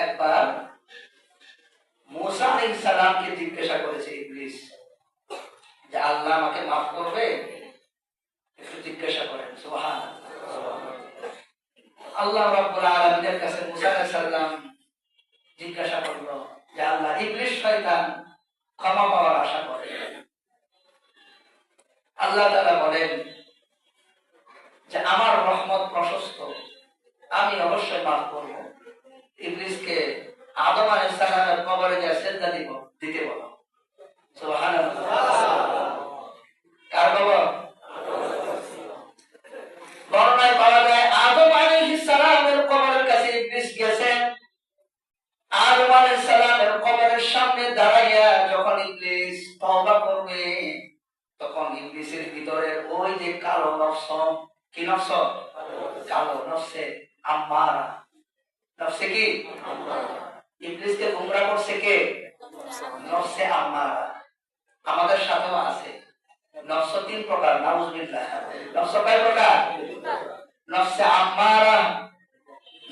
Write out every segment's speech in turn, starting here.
একবার মুসা আলাইহিস সালামকে জিজ্ঞাসা করেছে ইবলিস যে আল্লাহ আমাকে মাফ করবে? একটু জিজ্ঞাসা করেন। সুবহানাল্লাহ। আল্লাহ রাব্বুল আলামিনের কাছে মুসা আলাইহিস সালাম জিজ্ঞাসা করলো যে আল্লাহ, ইবলিস শয়তান ক্ষমা পাওয়ার আশা করে। আল্লাহ তাআলা বলেন যে আমার রহমত প্রশস্ত, আমি অবশ্যই মাফ করব। ইবলিসকে আদম আলাইহিস সালামের কবরে যা সিজদা দিতে বলো। সুবহানাল্লাহ। কার কবর? বর্ণনায় পাওয়া যায় আদম আলাইহিস সালামের কবরের কাছে ইবলিস গেছে। আদম আলাইহিস সালামের কবরের সামনে দাঁড়াইয়া যখন ইবলিস তওবা করবে, তখন ইবলিসের ভিতরের ওই যে কালো নফস, কি নফস? কালো নফসে আম্মারা, নফসে কি ইবলিসকে গোমরাহ করছে কে? নফসে আম্মারা। আমাদের সাথেও আছে। নফস তিন প্রকার, নাউজুবিল্লাহ। নফস কয় প্রকার? নফসে আম্মারা,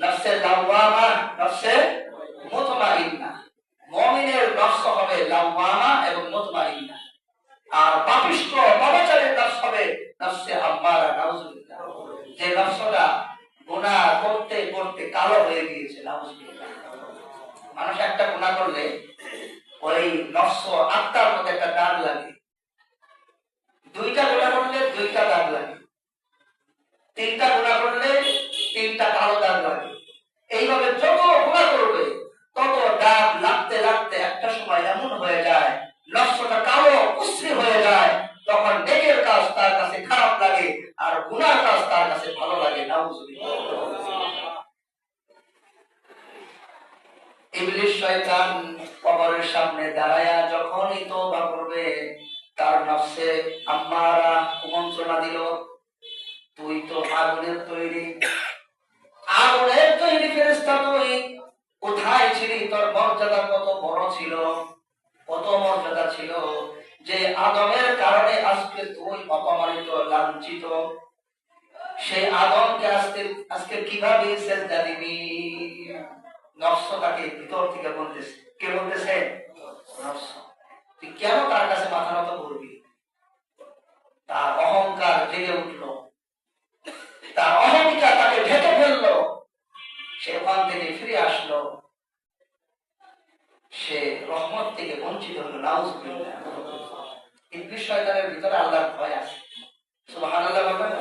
নফসে লাওয়ামা, নফসে মুতমাইন্না। মুমিনের নফস হবে লাওয়ামা এবং মুতমাইন্না, আর পাপিষ্ঠ পাপাচারীর নফস হবে নফসে আম্মারা, নাউজুবিল্লাহ। যে নফসটা গুনাহ করতে করতে কালো হয়ে গিয়েছে, নাউজুবিল্লাহ। মানুষ একটা গুনাহ করলে ওই নফস আত্মার মধ্যে একটা দাগ লাগে। দুইটা গুনাহ করলে দুইটা দাগ লাগে, তিনটা গুনাহ করলে তিনটা কালো দাগ লাগে। এইভাবে যত গুনাহ করবে তত দাগ লাগতে লাগতে একটা সময় এমন হয়ে যায় নফসটা কালো কুসরি হয়ে যায়। তখন নেকের কাজ তার কাছে খারাপ লাগে আর গুনার কাজ তার কাছে ভালো লাগে। নাউজুবিল্লাহ। ইবলিস শয়তান কবরের সামনে দাঁড়ায়া যখনই তওবা করবে, তার নফসে আম্মারা কুমন্ত্রণা দিল, তুই তো আগুনের তৈরি, আগুনের তৈরি ফেরেশতা, তুই কোথায় ছিলি? তোর মর্যাদা কত বড় ছিল, কত মর্যাদা ছিল, যে আদমের কারণে আজকে তুই অপমানিত, লাঞ্ছিত। সেই আদমকে আজকে কিভাবে সিজদা দিবি? নফস তাকে ভিতর থেকে বলতেছে। কে বলতেছে? নফস। তুই কেন তার কাছে মাথা নত করবি? তার অহংকার জেগে উঠল, তার অহমিকা তাকে ঢেকে ফেললো। সে ওখান থেকে ফিরে আসলো, সে রহমত থেকে বঞ্চিত হলো। নাউজুবিল্লাহ। ইবলিস শয়তানের ভিতরে আল্লাহর ভয় আছে। সুবহানাল্লাহ বলবেন।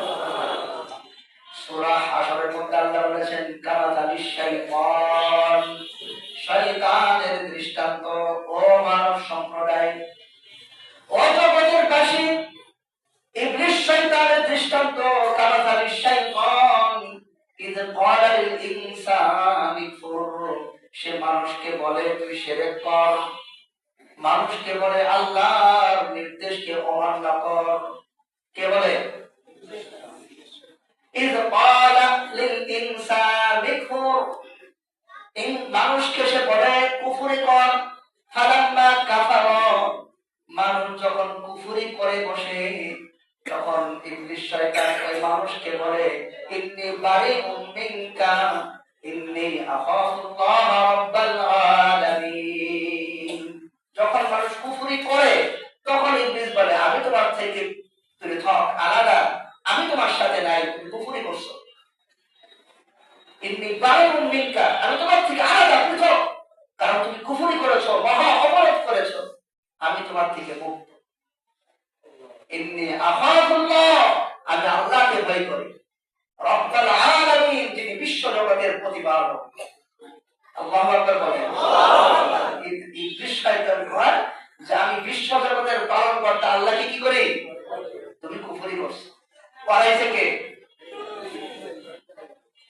সূরা হাশরের মধ্যে আল্লাহ বলেছেন কামাতালিশ শাইতান, শয়তানের দৃষ্টান্ত। ও মানব সম্প্রদায়, ও জগতের বাসী, ইবলিস শয়তানের দৃষ্টান্ত কামাতালিশ শাইতান ইয ক্বালা লিল ইনসানি কুফর। সে মানুষকে বলে তুই শিরক কর, মানুষকে বলে আল্লাহর নির্দেশকে অমান্য কর। কে বলে? ইয ক্বালা লিল ইনসানি কুফর, মানুষকে সে বলে কুফরি কর। ফালাম্মা কাফারা, মানুষ যখন কুফরি করে বসে, তখন ইবলিস শয়তান ওই মানুষকে বলে ইন্নী বারিউম মিনকা ইন্নী আখাফুল্লাহ রাব্বাল আলামিন। যখন মানুষ কুফরি করে তখন ইবলিস বলে আমি তোমার থেকে পৃথক, আলাদা, আমি তোমার সাথে নাই, তুমি কুফরি করছো। ইন্নী বারিউম মিনকা, আমি তোমার থেকে আলাদা, পৃথক, কারণ তুমি কুফরি করেছো, মহা অপরাধ করেছো, আমি তোমার থেকে মুক্ত। ইন্নী আখাফুল্লাহ, আমি আল্লাহকে ভয় করি, রব্বাল আলামিন, যিনি বিশ্ব জগতের প্রতিপালক। আল্লাহু আকবার বলেন। ইবলিস শয়তান কয় যে আমি বিশ্ব জগতের পালনকর্তা আল্লাহকে কি করি? তুমি কুফরি করছো। করাইছে কে?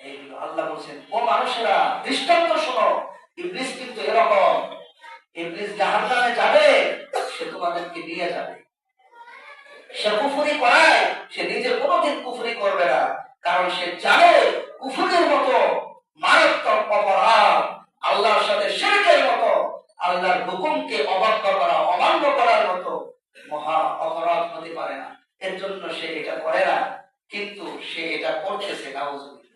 এইগুলো আল্লাহ বলেন ও মানুষেরা দৃষ্টান্ত শোনো, ইবলিস কিন্তু এরকম। ইবলিস জাহান্নামে যাবে, সে তোমাদেরকে নিয়ে যাবে। সে কুফরি করায়, সে নিজে কোনোদিন কুফরি করবে না, কারণ সে জানে কুফরির মতো মারাত্মক অপরাধ, আল্লাহর সাথে শিরকের মতো, আল্লাহর হুকুমকে অবাধ্য করা, অমান্য করার মতো মহা অপরাধ হতে পারে না। এর জন্য সে এটা করে না, কিন্তু সে এটা করতেছে। নাউজুবিল্লাহ।